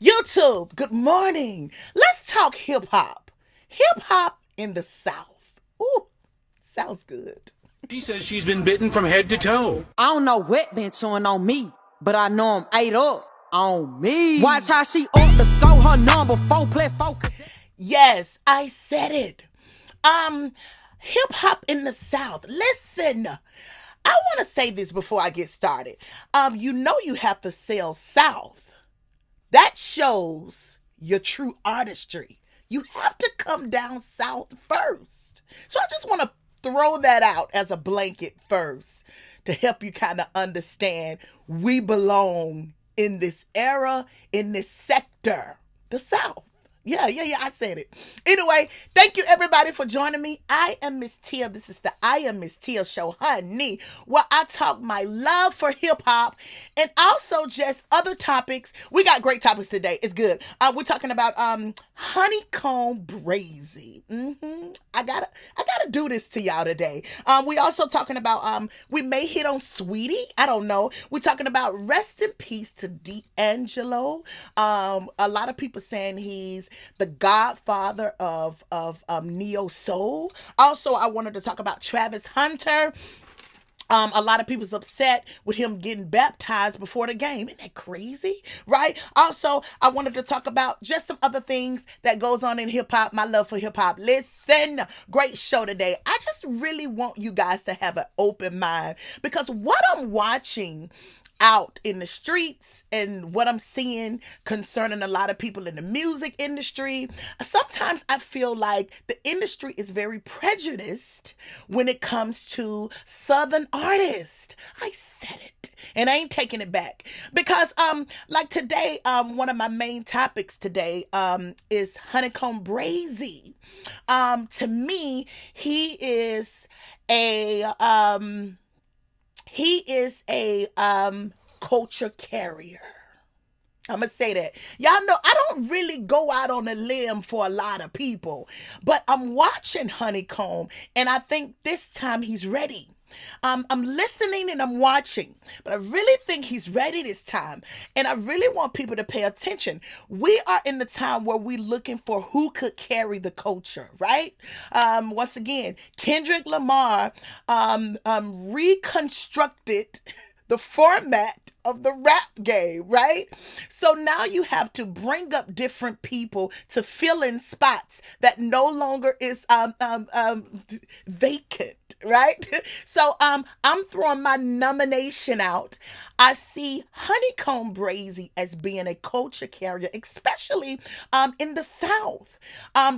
YouTube, good morning. Let's talk hip hop. Hip hop in the South. Ooh, sounds good. She says she's been bitten from head to toe. I don't know what been chewing on me, but I know I'm ate up on me. Watch how she up the score, her number 4 play focus. Yes, I said it. Um, Hip hop in the South. Listen, I want to say this before I get started. You have to sell South. That shows your true artistry. You have to come down south first. So I just want to throw that out as a blanket first to help you kind of understand we belong in this era, in this sector, the South. Yeah, I said it. Anyway, thank you everybody for joining me. I am Miss Tia. This is the I Am Miss Tia show, honey, where I talk my love for hip hop and also just other topics. We got great topics today. It's good. We're talking about Honeycomb Brazy. I gotta do this to y'all today. We also talking about we may hit on Saweetie. I don't know. We're talking about rest in peace to Angelo. A lot of people saying he's the godfather of neo soul. Also, I wanted to talk about Travis Hunter. A lot of people's upset with him getting baptized before the game. Isn't that crazy? Right? Also, I wanted to talk about just some other things that goes on in hip hop, my love for hip hop. Listen, great show today. I just really want you guys to have an open mind because what I'm watching out in the streets and what I'm seeing concerning a lot of people in the music industry. Sometimes I feel like the industry is very prejudiced when it comes to Southern artists. I said it and I ain't taking it back because like today one of my main topics today is Honeycomb Brazy. To me, a he is a culture carrier. I'm gonna say that. Y'all know I don't really go out on a limb for a lot of people, but I'm watching Honeycomb and I think this time he's ready. I'm listening and I'm watching, but I really think he's ready this time. And I really want people to pay attention. We are in the time where we're looking for who could carry the culture, right? Once again, Kendrick Lamar reconstructed the format of the rap game, right? So now you have to bring up different people to fill in spots that no longer is vacant, right? So I'm throwing my nomination out. I see Honeycomb Brazy as being a culture carrier, especially in the South.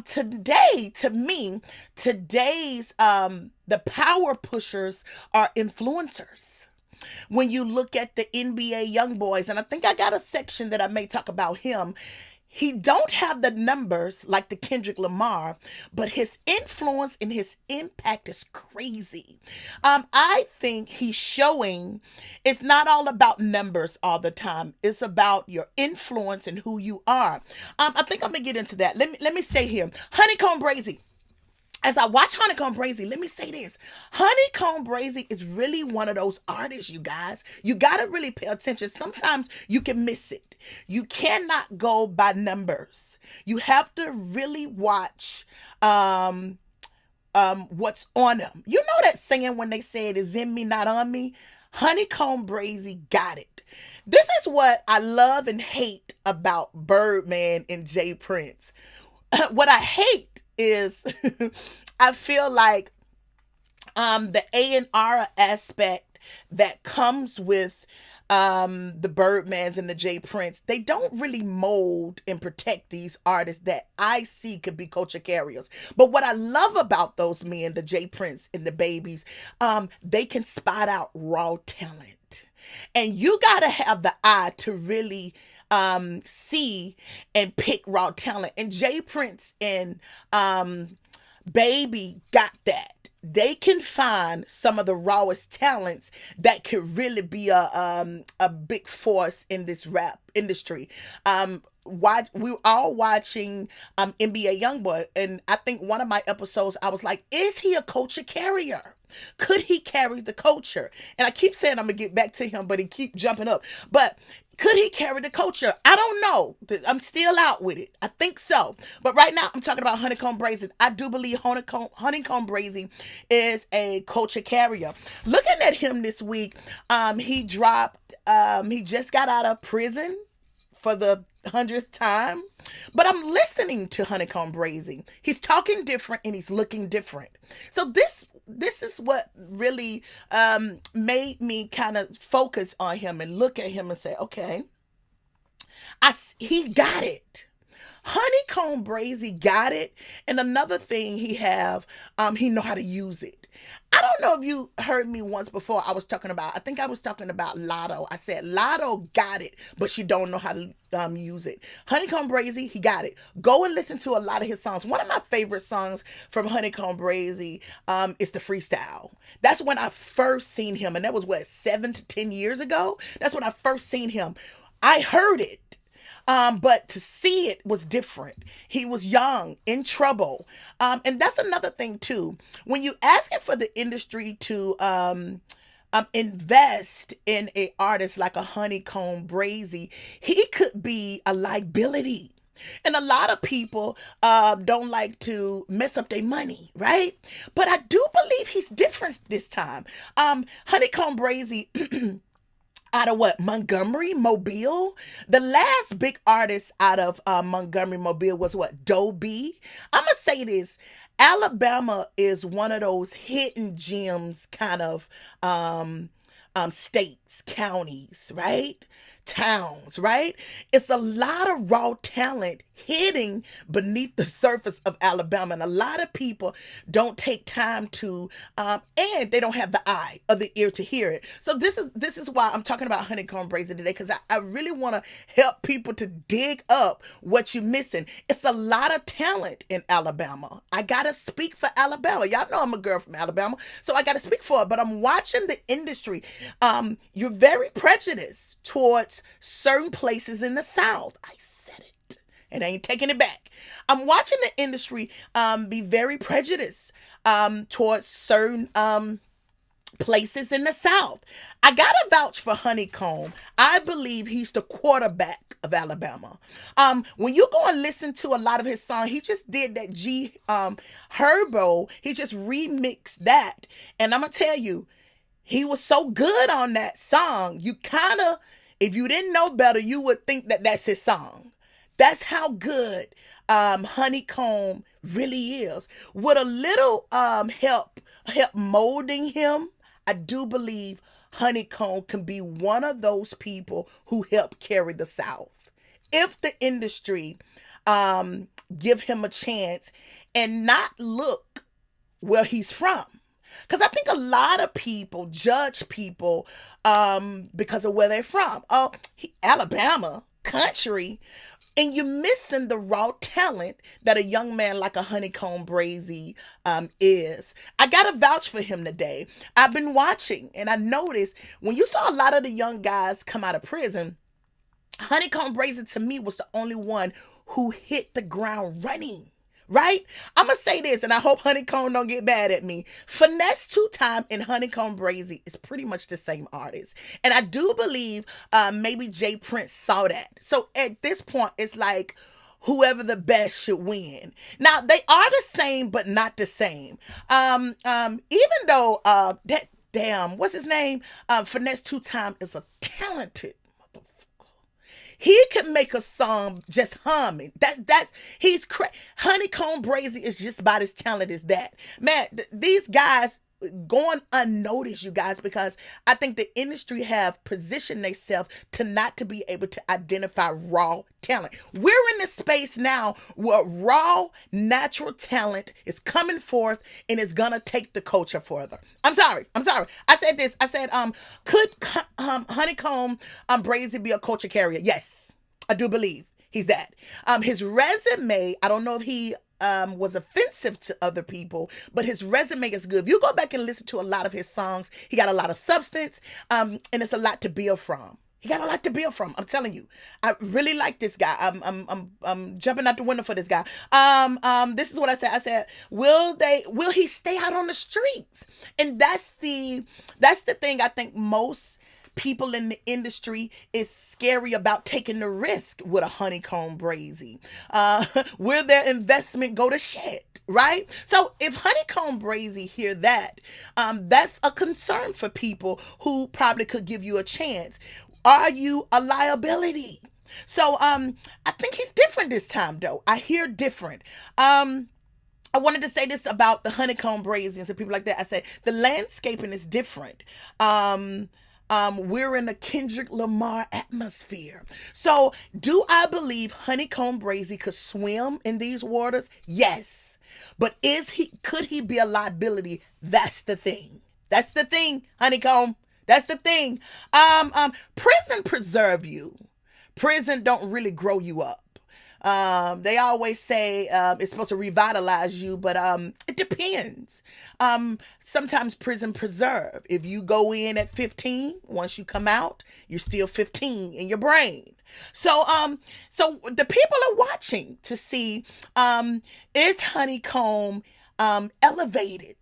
Today, to me, today's the power pushers are influencers. When you look at the NBA young boys, and I think I got a section that I may talk about him. He don't have the numbers like the Kendrick Lamar, but his influence and his impact is crazy. I think he's showing it's not all about numbers all the time. It's about your influence and who you are. I think I'm gonna get into that. Let me stay here. Honeycomb Brazy. As I watch Honeycomb Brazy, let me say this. Honeycomb Brazy is really one of those artists, you guys. You got to really pay attention. Sometimes you can miss it. You cannot go by numbers. You have to really watch what's on them. You know that saying when they say it is in me, not on me? Honeycomb Brazy got it. This is what I love and hate about Birdman and Jay Prince. What I hate is I feel like the A&R aspect that comes with the Birdmans and the Jay Prince, they don't really mold and protect these artists that I see could be culture carriers. But what I love about those men, the Jay Prince and the Babies, they can spot out raw talent. And you got to have the eye to really see and pick raw talent. And Jay Prince and Baby got that. They can find some of the rawest talents that could really be a big force in this rap industry. We were all watching NBA YoungBoy, and I think one of my episodes I was like, is he a culture carrier? Could he carry the culture? And I keep saying I'm gonna get back to him, but he keep jumping up. But could he carry the culture? I don't know. I'm still out with it. I think so. But right now I'm talking about Honeycomb Brazy. I do believe Honeycomb Brazy is a culture carrier. Looking at him this week, he just got out of prison for the 100th time. But I'm listening to Honeycomb Brazy. He's talking different and he's looking different. So this is what really made me kind of focus on him and look at him and say, okay, he got it. Honeycomb Brazy got it. And another thing he know how to use it. I don't know if you heard me once before. I think I was talking about Lotto. I said Lotto got it, but she don't know how to use it. Honeycomb Brazy, he got it. Go and listen to a lot of his songs. One of my favorite songs from Honeycomb Brazy is the freestyle. That's when I first seen him, and that was 7 to 10 years ago. That's when I first seen him. I heard it. But to see it was different. He was young, in trouble. And that's another thing too. When you asking for the industry to invest in a artist like a Honeycomb Brazy, he could be a liability. And a lot of people don't like to mess up their money, right? But I do believe he's different this time. Honeycomb Brazy out of Montgomery, Mobile. The last big artist out of Montgomery, Mobile was Dobie. I'm going to say this. Alabama is one of those hidden gems kind of states, counties, right? Towns, right? It's a lot of raw talent hidden beneath the surface of Alabama, and a lot of people don't take time to and they don't have the eye or the ear to hear it. So this is why I'm talking about Honeycomb Brazy today, because I really want to help people to dig up what you're missing. It's a lot of talent in Alabama. I gotta speak for Alabama. Y'all know I'm a girl from Alabama, so I gotta speak for it. But I'm watching the industry. You're very prejudiced towards certain places in the South. I said it, and I ain't taking it back. I'm watching the industry be very prejudiced towards certain places in the South. I gotta vouch for Honeycomb. I believe he's the quarterback of Alabama. When you go and listen to a lot of his songs, he just did that Herbo. He just remixed that, and I'm gonna tell you, he was so good on that song. You kind of, if you didn't know better, you would think that that's his song. That's how good Honeycomb really is. With a little help molding him, I do believe Honeycomb can be one of those people who help carry the South. If the industry give him a chance and not look where he's from. Because I think a lot of people judge people because of where they're from. Oh, Alabama, country. And you're missing the raw talent that a young man like a Honeycomb Brazy is. I got to vouch for him today. I've been watching, and I noticed when you saw a lot of the young guys come out of prison, Honeycomb Brazy to me was the only one who hit the ground running. Right? I'm going to say this, and I hope Honeycomb don't get mad at me. Finesse 2-Time and Honeycomb Brazy is pretty much the same artist. And I do believe maybe Jay Prince saw that. So at this point, it's like whoever the best should win. Now, they are the same, but not the same. Even though what's his name? Finesse 2-Time is a talented. He can make a song just humming. Honeycomb Brazy is just about as talented as that. Man, these guys going unnoticed, you guys, because I think the industry have positioned themselves to not to be able to identify raw talent. We're in a space now where raw, natural talent is coming forth and is gonna take the culture further. I'm sorry. I said this. I said, could Honeycomb Brazy be a culture carrier? Yes, I do believe he's that. His resume, I don't know if he was offensive to other people, but his resume is good. If you go back and listen to a lot of his songs, he got a lot of substance, and it's a lot to build from. He got a lot to build from. I'm telling you. I really like this guy. I'm jumping out the window for this guy. This is what I said. I said, will he stay out on the streets? And that's the thing I think most people in the industry is scary about taking the risk with a Honeycomb Brazy. Will their investment go to shit, right? So if Honeycomb Brazy hear that, that's a concern for people who probably could give you a chance. Are you a liability? So I think he's different this time though. I hear different. I wanted to say this about the Honeycomb Brazy and some people like that. I said the landscaping is different. We're in a Kendrick Lamar atmosphere. So, do I believe Honeycomb Brazy could swim in these waters? Yes. But could he be a liability? That's the thing. That's the thing, Honeycomb. That's the thing. Prison preserve you. Prison don't really grow you up. They always say it's supposed to revitalize you, but it depends. Sometimes prison preserve. If you go in at 15, once you come out, you're still 15 in your brain. So the people are watching to see is Honeycomb elevated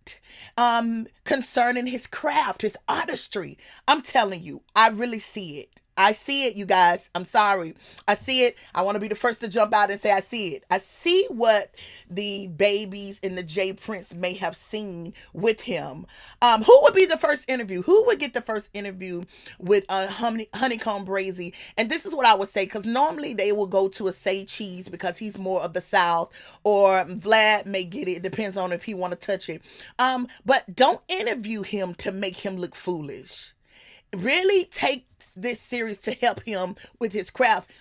concerning his craft, his artistry. I'm telling you, I really see it. I see it, you guys. I'm sorry. I see it. I want to be the first to jump out and say I see it. I see what the babies in the J Prince may have seen with him. Who would be the first interview? Who would get the first interview with Honeycomb Brazy? And this is what I would say, because normally they will go to a Say Cheese because he's more of the South, or Vlad may get it. It depends on if he want to touch it. But don't interview him to make him look foolish. Really take this series to help him with his craft.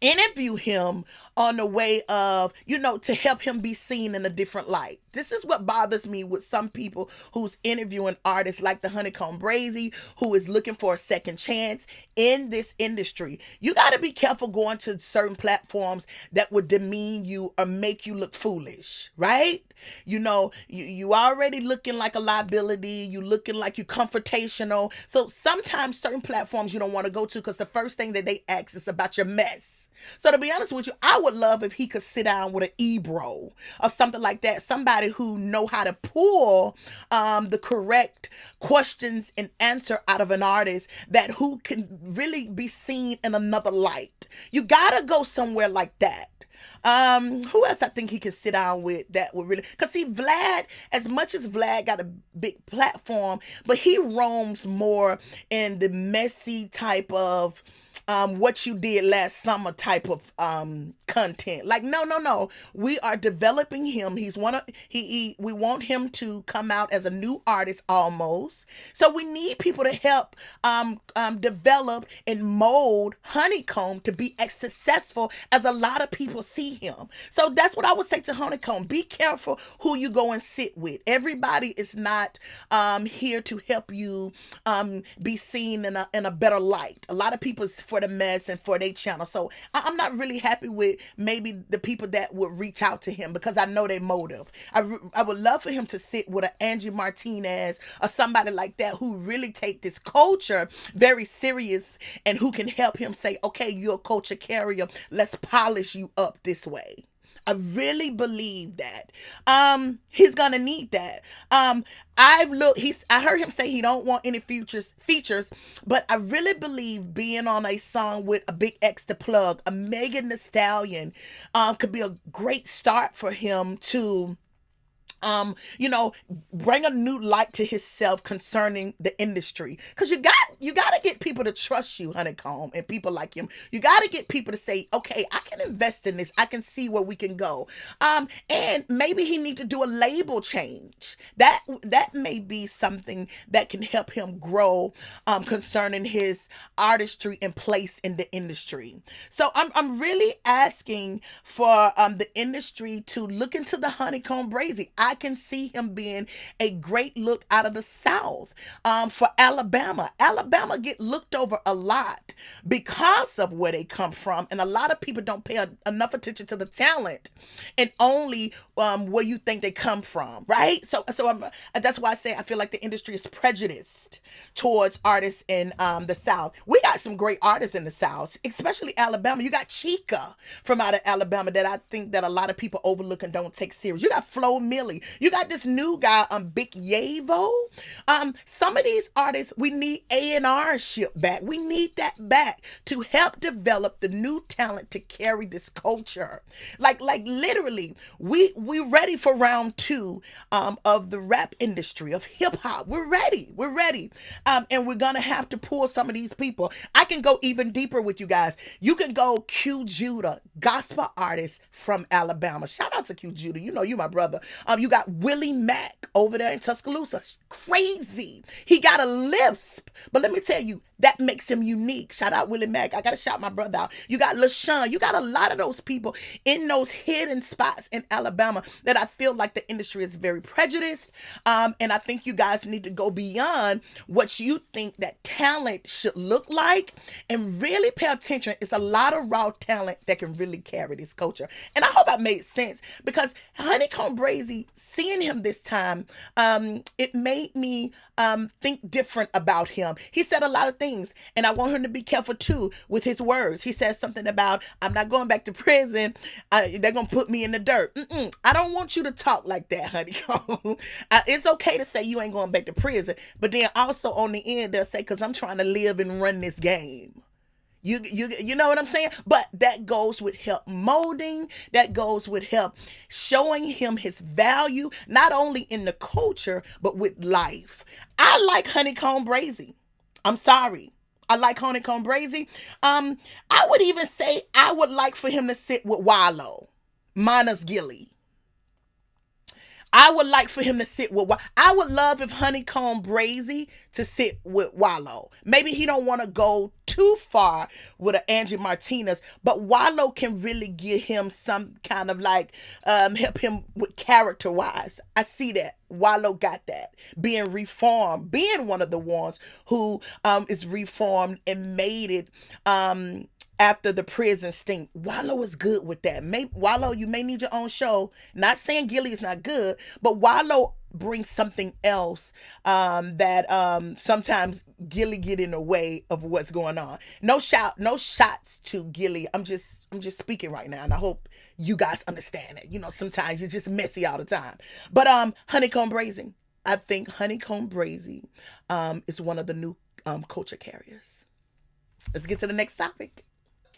Interview him on the way of, to help him be seen in a different light. This is what bothers me with some people who's interviewing artists like the Honeycomb Brazy, who is looking for a second chance in this industry. You got to be careful going to certain platforms that would demean you or make you look foolish, right? You already looking like a liability. You looking like you confrontational. So sometimes certain platforms you don't want to go to because the first thing that they ask is about your mess. So to be honest with you, I would love if he could sit down with an Ebro or something like that. Somebody who know how to pull the correct questions and answer out of an artist that who can really be seen in another light. You gotta go somewhere like that. Who else I think he could sit down with that would really, because see, Vlad, as much as Vlad got a big platform, but he roams more in the messy type of what you did last summer type of content. Like, no. We are developing him. We want him to come out as a new artist almost. So we need people to help develop and mold Honeycomb to be as successful as a lot of people see him. So that's what I would say to Honeycomb. Be careful who you go and sit with. Everybody is not here to help you be seen in a better light. A lot of people is for the mess and for their channel. So I'm not really happy with maybe the people that would reach out to him because I know their motive. I would love for him to sit with an Angie Martinez or somebody like that who really take this culture very serious and who can help him say, okay, you're a culture carrier. Let's polish you up this way. I really believe that. He's gonna need that. I heard him say he don't want any features, but I really believe being on a song with a Big X to plug, a Megan Thee Stallion, could be a great start for him to bring a new light to himself concerning the industry. Because you got to get people to trust you, Honeycomb, and people like him. You got to get people to say, okay, I can invest in this. I can see where we can go. And maybe he need to do a label change. That may be something that can help him grow concerning his artistry and place in the industry. So I'm really asking for the industry to look into the Honeycomb Brazy. I can see him being a great look out of the South. For Alabama, Alabama get looked over a lot because of where they come from, and a lot of people don't pay enough attention to the talent and only where you think they come from, right? That's why I say I feel like the industry is prejudiced towards artists in the South. We got some great artists in the South, especially Alabama. You got Chica from out of Alabama that I think that a lot of people overlook and don't take serious. You got Flo Millie. You got this new guy, Big Yavo. Some of these artists, we need A&R ship back. We need that back to help develop the new talent to carry this culture. Like literally, we ready for round two of the rap industry, of hip hop. We're ready. We're ready. And we're gonna have to pull some of these people. I can go even deeper with you guys. You can go Q Judah, gospel artist from Alabama. Shout out to Q Judah. You know you my brother. You got Willie Mack over there in Tuscaloosa. Crazy. He got a lisp, but let me tell you, that makes him unique. Shout out Willie Mack. I gotta shout my brother out. You got LaShawn. You got a lot of those people in those hidden spots in Alabama that I feel like the industry is very prejudiced. And I think you guys need to go beyond what you think that talent should look like and really pay attention. It's a lot of raw talent that can really carry this culture. And I hope I made sense, because Honeycomb Brazy, seeing him this time, it made me think different about him. He said a lot of things, and I want him to be careful too with his words. He says something about, I'm not going back to prison. They're going to put me in the dirt. I don't want you to talk like that, Honeycomb. It's okay to say you ain't going back to prison, but then also on the end, they'll say, because I'm trying to live and run this game. You know what I'm saying? But that goes with help molding. That goes with help showing him his value, not only in the culture, but with life. I like Honeycomb Brazy. I'm sorry. I like Honeycomb Brazy. I would even say I would like for him to sit with Wallow, minus Gilly. I would like for him to sit with. I would love if Honeycomb Brazy to sit with Wallow. Maybe he don't want to go too far with an Angie Martinez, but Wallow can really give him some kind of like help him with character wise. I see that Wallow got that, being reformed, being one of the ones who is reformed and made it after the prison stink. Wallow is good with that. Wallow, you may need your own show. Not saying Gilly is not good, but Wallow brings something else that sometimes Gilly get in the way of what's going on. No shots to Gilly. I'm just speaking right now, and I hope you guys understand it. You know, sometimes you're just messy all the time. But Honeycomb Brazy. I think Honeycomb Brazy is one of the new culture carriers. Let's get to the next topic.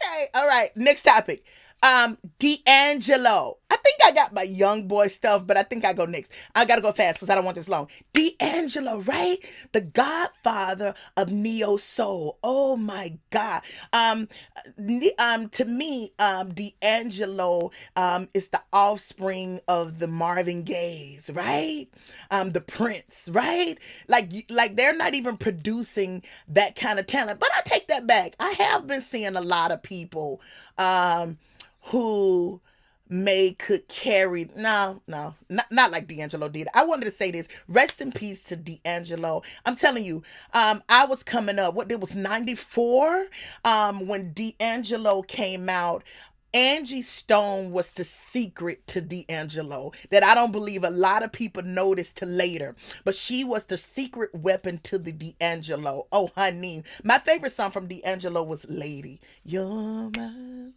Okay, all right. Next topic. D'Angelo. I think I got my YoungBoy stuff, but I think I go next. I gotta go fast because I don't want this long. D'Angelo, right? The godfather of neo soul. Oh my God. To me, D'Angelo is the offspring of the Marvin Gayes, right? The Prince, right? Like they're not even producing that kind of talent. But I take that back. I have been seeing a lot of people who could carry not like D'Angelo did. I wanted to say this. Rest in peace to D'Angelo. I'm telling you, I was coming up, it was 94 when D'Angelo came out. Angie Stone was the secret to D'Angelo that I don't believe a lot of people noticed till later, but she was the secret weapon to the D'Angelo. Oh honey, my favorite song from D'Angelo was Lady. You're mine.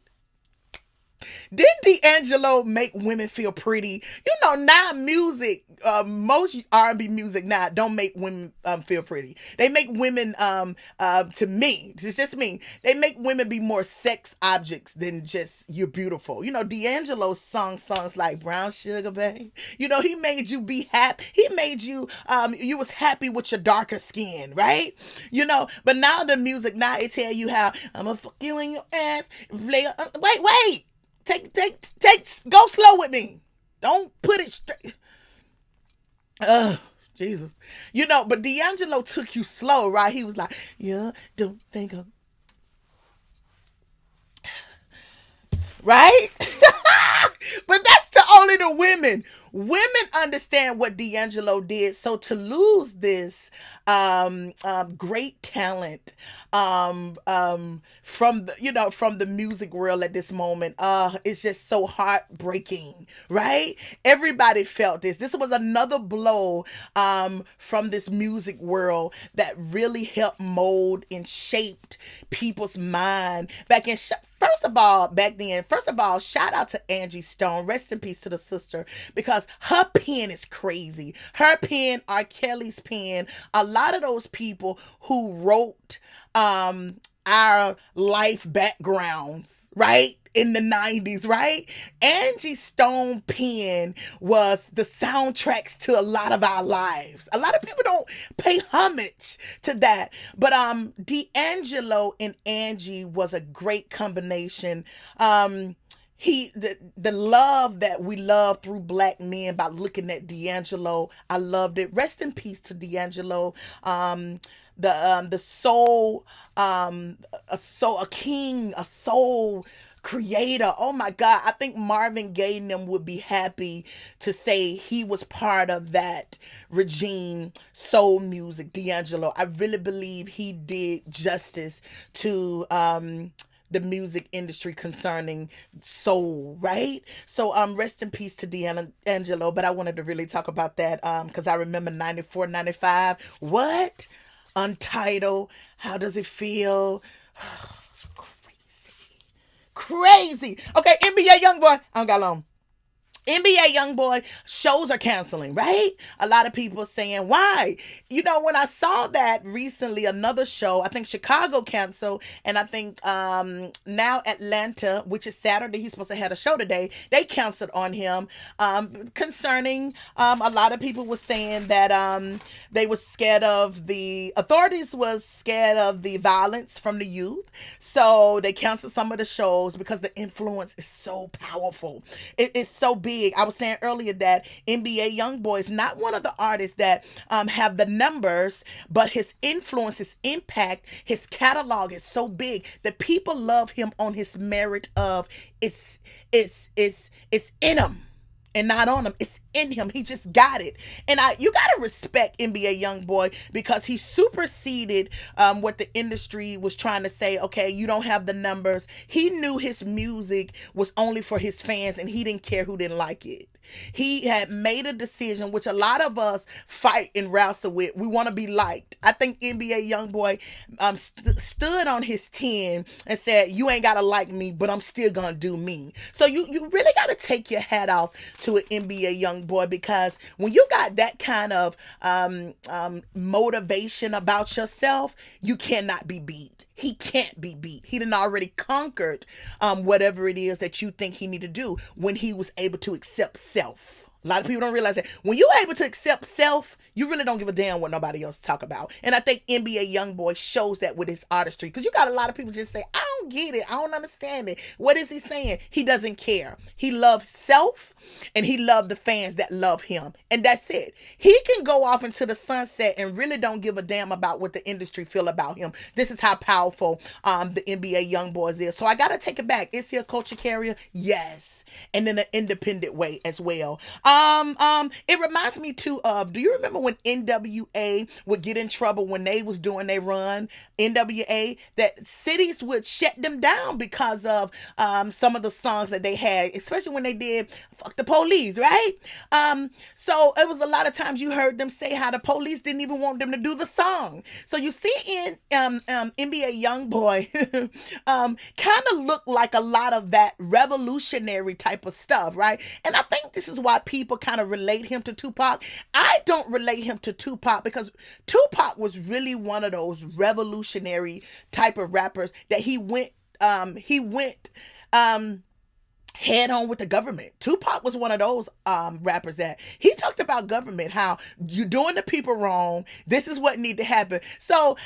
Didn't D'Angelo make women feel pretty? You know, now music, most R&B music now don't make women feel pretty. They make women, to me, it's just me, they make women be more sex objects than just you're beautiful. You know, D'Angelo sung songs like Brown Sugar, babe. You know, he made you be happy. He made you, you was happy with your darker skin, right? You know, but now the music, now it tell you how, I'm gonna fuck you in your ass. Wait. Take, go slow with me. Don't put it straight. Jesus. You know, but D'Angelo took you slow, right? He was like, yeah, don't think of. Right? But that's to only the women. women understand what D'Angelo did. So to lose this great talent from the music world at this moment, it's just so heartbreaking, right? Everybody felt this. This was another blow from this music world that really helped mold and shaped people's mind back in. First of all, shout out to Angie Stone. Rest in peace to the sister, because her pen is crazy. Her pen, R. Kelly's pen, a lot of those people who wrote our life backgrounds, right? In the 90s, right? Angie Stone pen was the soundtracks to a lot of our lives. A lot of people don't pay homage to that. But D'Angelo and Angie was a great combination. The love that we love through black men by looking at D'Angelo, I loved it. Rest in peace to D'Angelo. The soul, a king, a soul creator. Oh my God. I think Marvin Gaye and them would be happy to say he was part of that regime, soul music, D'Angelo. I really believe he did justice to the music industry concerning soul, right? So rest in peace to D'Angelo. But I wanted to really talk about that because I remember 94, 95. What? Untitled. How does it feel? Crazy. Okay, NBA YoungBoy. I don't got long. NBA YoungBoy shows are canceling, right? A lot of people saying, why? When I saw that recently, another show, I think Chicago canceled, and I think now Atlanta, which is Saturday, he's supposed to have a show today, they canceled on him concerning, a lot of people were saying that they were scared of the authorities was scared of the violence from the youth. So they canceled some of the shows because the influence is so powerful. It's so big. I was saying earlier that NBA YoungBoy is not one of the artists that have the numbers, but his influence, his impact, his catalog is so big that people love him on his merit of it's in him. And not on him. It's in him. He just got it. And you got to respect NBA YoungBoy because he superseded what the industry was trying to say. Okay, you don't have the numbers. He knew his music was only for his fans and he didn't care who didn't like it. He had made a decision, which a lot of us fight and wrestle with. We want to be liked. I think NBA YoungBoy stood on his 10 and said, you ain't got to like me, but I'm still going to do me. So you really got to take your hat off to an NBA YoungBoy because when you got that kind of motivation about yourself, you cannot be beat. He can't be beat. He done already conquered whatever it is that you think he need to do when he was able to accept self. A lot of people don't realize that when you're able to accept self, you really don't give a damn what nobody else talk about. And I think NBA YoungBoy shows that with his artistry. Because you got a lot of people just say, I don't get it. I don't understand it. What is he saying? He doesn't care. He loves self and he loves the fans that love him. And that's it. He can go off into the sunset and really don't give a damn about what the industry feel about him. This is how powerful the NBA YoungBoys is. So I got to take it back. Is he a culture carrier? Yes. And in an independent way as well. It reminds me too of, do you remember when NWA would get in trouble when they was doing their run, NWA, that cities would shut them down because of some of the songs that they had, especially when they did Fuck the Police, right? So it was a lot of times you heard them say how the police didn't even want them to do the song. So you see in NBA YoungBoy kind of look like a lot of that revolutionary type of stuff, right? And I think this is why people kind of relate him to Tupac. I don't relate him to Tupac because Tupac was really one of those revolutionary type of rappers that he went head on with the government. Tupac was one of those rappers that he talked about government, how you're doing the people wrong. This is what need to happen. So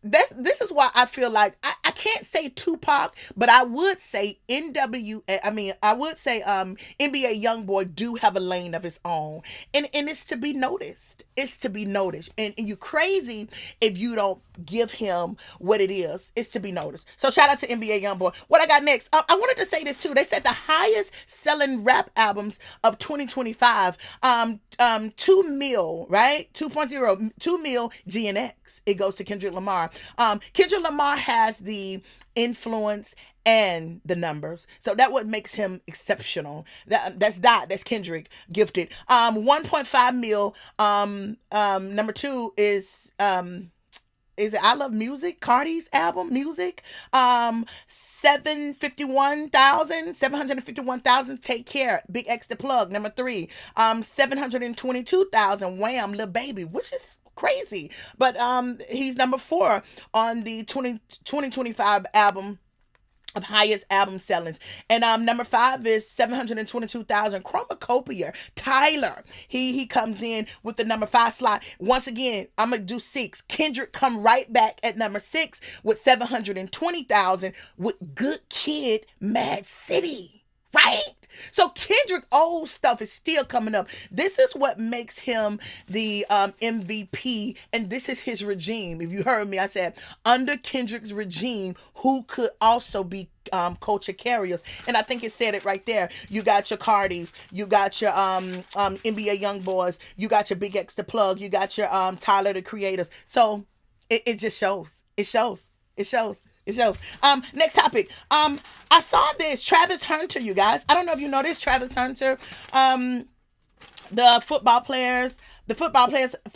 this is why I feel like I can't say Tupac, but I would say I would say NBA YoungBoy do have a lane of his own, and it's to be noticed. It's to be noticed, and you crazy if you don't give him what it is. It's to be noticed. So shout out to NBA YoungBoy. What I got next? I wanted to say this too. They said the highest selling rap albums of 2025. 2 mil, right? 2.0, 2 mil GNX. It goes to Kendrick Lamar. Kendrick Lamar has the influence and the numbers, so that what makes him exceptional. That's Kendrick gifted. 1.5 mil. Number 2 is it I Love Music, Cardi's album Music. 751,000 Take Care, Big X the Plug. Number 3. 722,000 Wham, Lil Baby, which is crazy, but he's number 4 on the 2025 album of highest album sellings. And number 5 is 722,000 Chromacopia, Tyler. He comes in with the number 5 slot. Once again, I'm gonna do 6. Kendrick come right back at number 6 with 720,000 with Good Kid, Mad City. Right? So Kendrick old stuff is still coming up. This is what makes him the MVP, and this is his regime. If you heard me, I said under Kendrick's regime, who could also be culture carriers, and I think it said it right there. You got your Cardis, you got your NBA YoungBoys, you got your Big X the Plug, you got your Tyler the Creators. So it just shows. It shows. It shows. It shows. Next topic. I saw this Travis Hunter, you guys. I don't know if you know this Travis Hunter. The football players for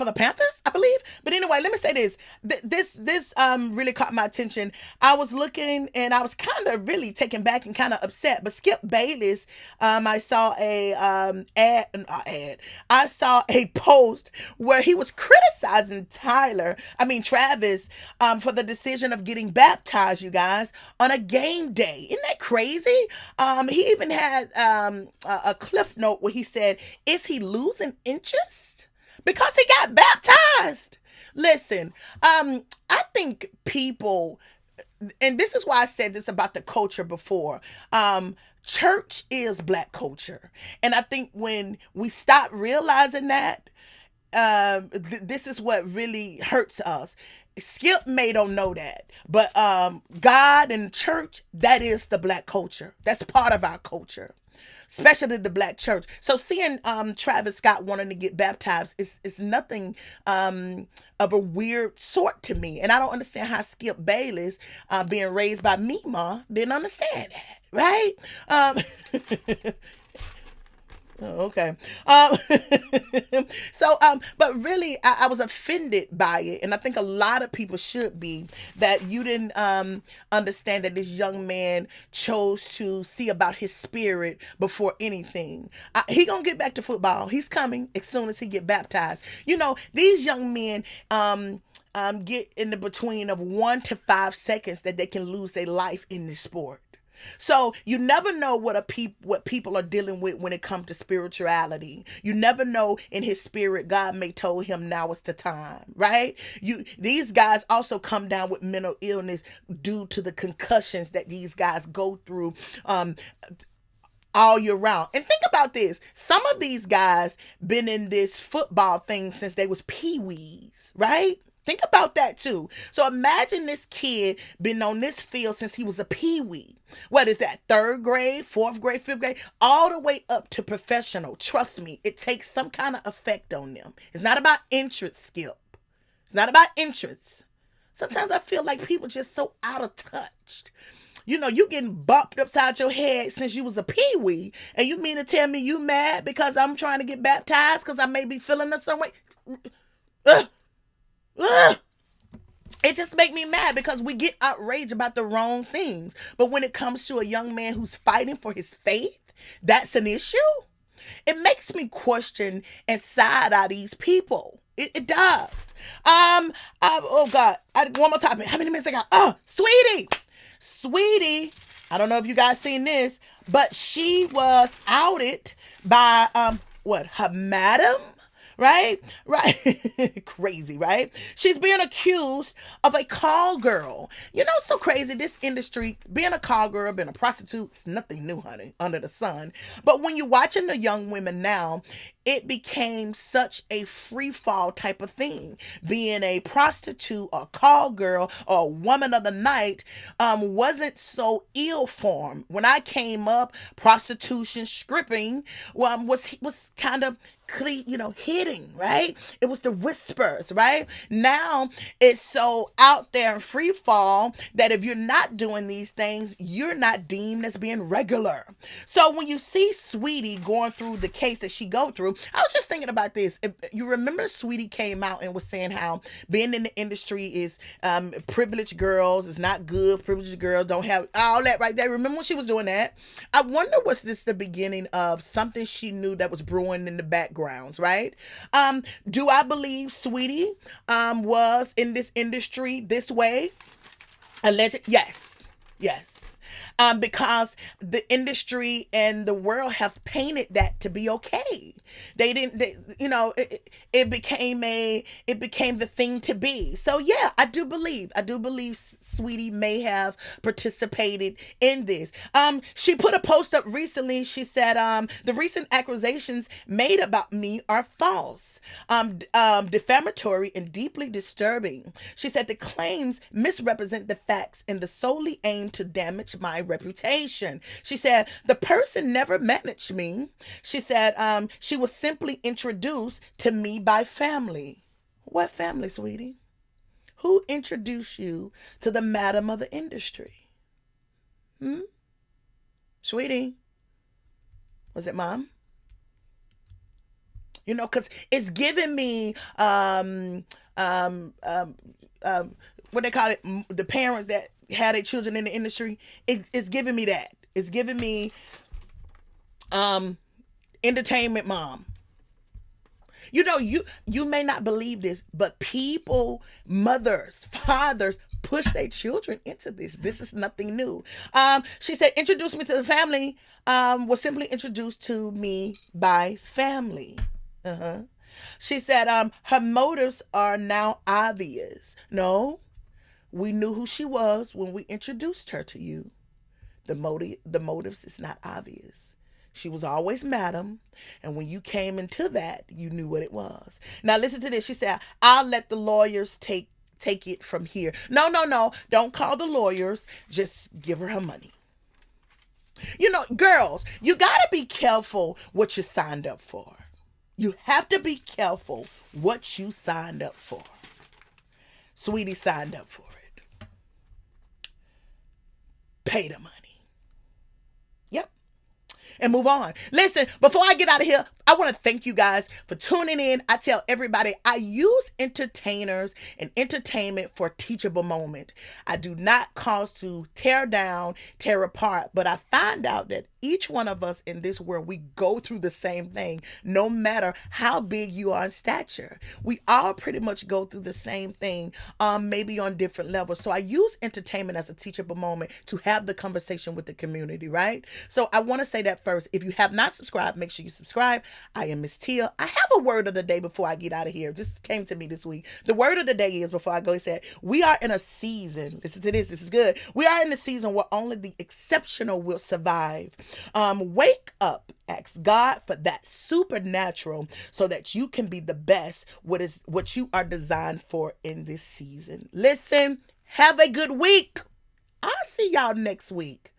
the Panthers, I believe. But anyway, let me say this. This really caught my attention. I was looking and I was kind of really taken back and kind of upset. But Skip Bayless, I saw I saw a post where he was criticizing Travis, for the decision of getting baptized, you guys, on a game day. Isn't that crazy? He even had a cliff note where he said, "Is he losing interest because he got baptized?" Listen, I think people, and this is why I said this about the culture before, church is Black culture. And I think when we stop realizing that, this is what really hurts us. Skip may don't know that, but God and church, that is the Black culture. That's part of our culture, especially the Black church. So seeing Travis Scott wanting to get baptized is nothing of a weird sort to me. And I don't understand how Skip Bayless, being raised by Mima, didn't understand that, right? Oh, okay. But really, I was offended by it, and I think a lot of people should be, that you didn't understand that this young man chose to see about his spirit before anything. He gonna get back to football. He's coming as soon as he get baptized. You know, these young men get in the between of 1 to 5 seconds that they can lose their life in this sport. So you never know what people are dealing with when it comes to spirituality. You never know, in his spirit, God may told him now is the time, right? These guys also come down with mental illness due to the concussions that these guys go through all year round. And think about this. Some of these guys been in this football thing since they was peewees, right? Think about that too. So imagine this kid been on this field since he was a peewee. What is that? 3rd grade, 4th grade, 5th grade, all the way up to professional. Trust me, it takes some kind of effect on them. It's not about interest, Skip. It's not about interest. Sometimes I feel like people just so out of touch. You know, you getting bumped upside your head since you was a peewee, and you mean to tell me you mad because I'm trying to get baptized because I may be feeling a certain way? It just make me mad because we get outraged about the wrong things. But when it comes to a young man who's fighting for his faith, that's an issue. It makes me question and side-eye these people. It does. Oh God. One more topic. How many minutes I got? Saweetie. I don't know if you guys seen this, but she was outed by her madam right? Right. Crazy, right? She's being accused of a call girl. You know, so crazy. This industry, being a call girl, being a prostitute, it's nothing new, honey, under the sun. But when you're watching the young women now, it became such a free fall type of thing. Being a prostitute or call girl or a woman of the night wasn't so ill formed. When I came up, prostitution, stripping was kind of hitting, right? It was the whispers, right? Now it's so out there and free fall that if you're not doing these things, you're not deemed as being regular. So when you see Saweetie going through the case that she go through, I was just thinking about this. If you remember, Saweetie came out and was saying how being in the industry is privileged girls is not good. Privileged girls don't have all that right there. Remember when she was doing that? I wonder, was this the beginning of something she knew that was brewing in the backgrounds, right? Do I believe Saweetie was in this industry this way? Alleged? Yes. Yes. Because the industry and the world have painted that to be okay. They didn't, it became the thing to be. So yeah, I do believe Saweetie may have participated in this. She put a post up recently. She said, the recent accusations made about me are false, defamatory and deeply disturbing. She said the claims misrepresent the facts and the solely aim to damage my reputation. She said the person never managed me. She said she was simply introduced to me by family. What family, sweetie? Who introduced you to the madam of the industry? Sweetie? Was it mom? Because it's giving me what they call it, the parents that had their children in the industry. It's giving me that. It's giving me entertainment mom. You may not believe this, but people, mothers, fathers, push their children into this. This is nothing new. She said, introduce me to the family, was simply introduced to me by family. She said, her motives are now obvious. No, we knew who she was when we introduced her to you. The motives is not obvious. She was always madam, and when you came into that, you knew what it was. Now listen to this. She said, I'll let the lawyers take it from here. No. Don't call the lawyers. Just give her money. Girls, you got to be careful what you signed up for. You have to be careful what you signed up for. Saweetie signed up for it. Pay the money. Yep. And move on. Listen, before I get out of here, I want to thank you guys for tuning in. I tell everybody I use entertainers and entertainment for a teachable moment. I do not cause to tear down, tear apart, but I find out that each one of us in this world, we go through the same thing, no matter how big you are in stature. We all pretty much go through the same thing, maybe on different levels. So I use entertainment as a teachable moment to have the conversation with the community, right? So I want to say that first. If you have not subscribed, make sure you subscribe. I am Miss Tia. I have a word of the day before I get out of here. It just came to me this week. The word of the day is, before I go, it said, we are in a season. Listen to this. This is good. We are in a season where only the exceptional will survive. Wake up. Ask God for that supernatural so that you can be the best, what you are designed for in this season. Listen, have a good week. I'll see y'all next week.